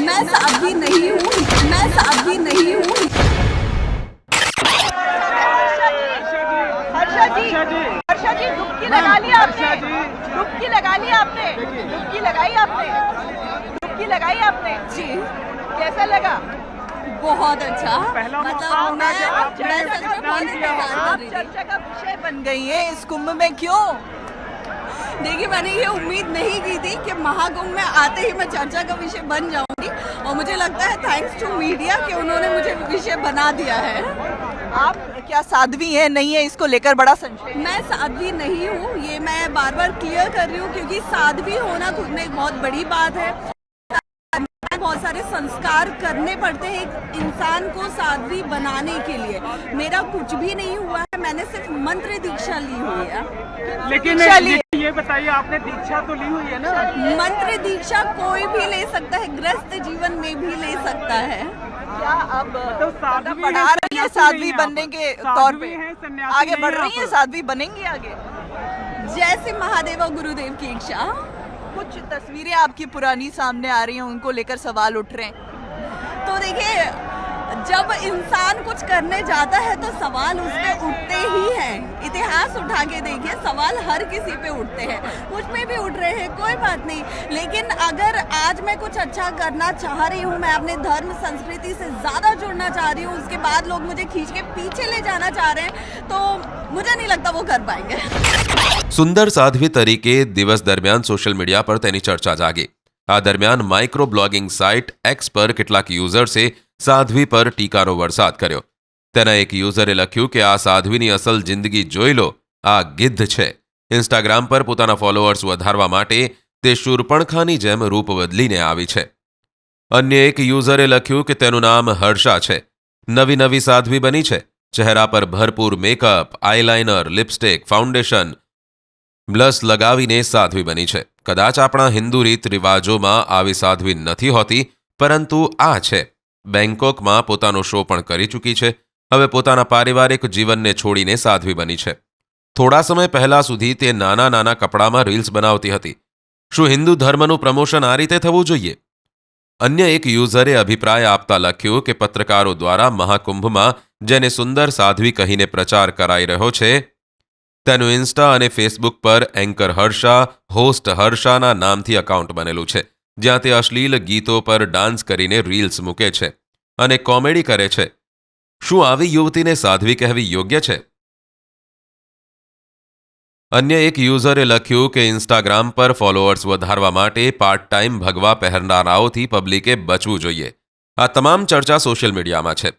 मैं साध्वी नहीं हूँ, मैं साध्वी नहीं हूँ। हर्षा जी डुबकी लगा ली आपने, डुबकी लगा ली आपने, डुबकी लगाई आपने, डुबकी लगाई आपने जी कैसा लगा? बहुत अच्छा। मतलब मैं सच में बहुत इंतजार कर आप रही थी। चर्चा का विषय बन गई है इस कुंभ में, क्यों? देखिए, मैंने ये उम्मीद नहीं की थी कि महाकुंभ में आते ही मैं चर्चा का विषय बन जाऊंगी, और मुझे लगता है थैंक्स टू मीडिया कि उन्होंने मुझे विषय बना दिया है। आप क्या साध्वी हैं नहीं है, इसको लेकर बड़ा संशय? मैं साध्वी नहीं हूँ, ये मैं बार बार क्लियर कर रही हूँ, क्योंकि साध्वी होना खुद में एक बहुत बड़ी बात है। बहुत सारे संस्कार करने पड़ते हैं एक इंसान को साध्वी बनाने के लिए। मेरा कुछ भी नहीं हुआ है, मैंने सिर्फ मंत्र दीक्षा ली हुई है। लेकिन ये बताइए, आपने दीक्षा तो ली हुई है ना? मंत्र दीक्षा कोई भी ले सकता है, गृहस्थ जीवन में भी ले सकता है। क्या अब तो साध्वी बढ़ा है, रही है सन्यासी साध्वी नहीं है बनने आप। के साध्वी तौर पे? है, सन्यासी आगे नहीं बढ़ है रही है, आप। साध्वी बनेंगी आगे? जैसे महादेव और गुरुदेव की इच्छा। कुछ तस्वीरें आपकी पुरानी सामने आ रही हैं, उनको लेकर सवाल उठ रहे हैं। तो देखिए, जब इंसान कुछ करने जाता है तो सवाल उस पे उठते ही हैं। इतिहास उठा के देखिए, सवाल हर किसी पे उठते हैं, मुझ में भी उठ रहे हैं, कोई बात नहीं। लेकिन अगर आज मैं कुछ अच्छा करना चाह रही हूँ, मैं अपने धर्म संस्कृति से ज़्यादा जुड़ना चाह रही हूँ, उसके बाद लोग मुझे खींच के पीछे ले जाना चाह रहे हैं, तो मुझे नहीं लगता वो कर पाएंगे। સુંદર સાધ્વી તરીકે દિવસ દરમિયાન સોશિયલ મીડિયા પર તેની ચર્ચા જાગી। આ દરમિયાન માઇક્રો બ્લોગિંગ સાઇટ એક્સ પર કેટલાક યુઝર્સે સાધ્વી પર ટીકાનો વરસાદ કર્યો। તેના એક યુઝરે લખ્યું કે આ સાધ્વીની અસલ જિંદગી જોઈ લો, આ ગિદ્ધ છે। ઇન્સ્ટાગ્રામ પર પોતાના ફોલોઅર્સ વધારવા માટે તે શૂર્પણખાની જેમ રૂપ બદલીને આવી છે। અન્ય એક યુઝરે લખ્યું કે તેનું નામ હર્ષા છે, નવી નવી સાધ્વી બની છે, ચહેરા પર ભરપૂર makeup, eyeliner, lipstick, foundation, blush લગાવીને સાધ્વી બની છે। કદાચ આપણા હિન્દુ રીત રિવાજોમાં આવી સાધ્વી નથી હોતી, પરંતુ આ છે। બેંકોકમાં પોતાનો શો પણ કરી ચૂકી છે, હવે પોતાના પારિવારિક જીવનને છોડીને સાધ્વી બની છે। થોડા સમય પહેલા સુધી તે નાના નાના કપડામાં રીલ્સ બનાવતી હતી। શું હિન્દુ ધર્મનું પ્રમોશન આ રીતે થવું જોઈએ? અન્ય એક યુઝરે અભિપ્રાય આપતા લખ્યું કે પત્રકારો દ્વારા મહાકુંભમાં જેને સુંદર સાધ્વી કહીને પ્રચાર કરાઈ રહ્યો છે, તેનું ઇન્સ્ટા અને ફેસબુક પર એન્કર હર્ષા, હોસ્ટ હર્ષાના નામથી અકાઉન્ટ બનેલું છે, જ્યાં તે અશ્લીલ ગીતો પર ડાન્સ કરીને રીલ્સ મૂકે છે અને કોમેડી કરે છે। શું આવી યુવતીને સાધ્વી કહેવી યોગ્ય છે? અન્ય એક યુઝરે લખ્યું કે ઇન્સ્ટાગ્રામ પર ફોલોઅર્સ વધારવા માટે પાર્ટ ટાઈમ ભગવા પહેરનારાઓથી પબ્લિકે બચવું જોઈએ। આ તમામ ચર્ચા સોશિયલ મીડિયામાં છે।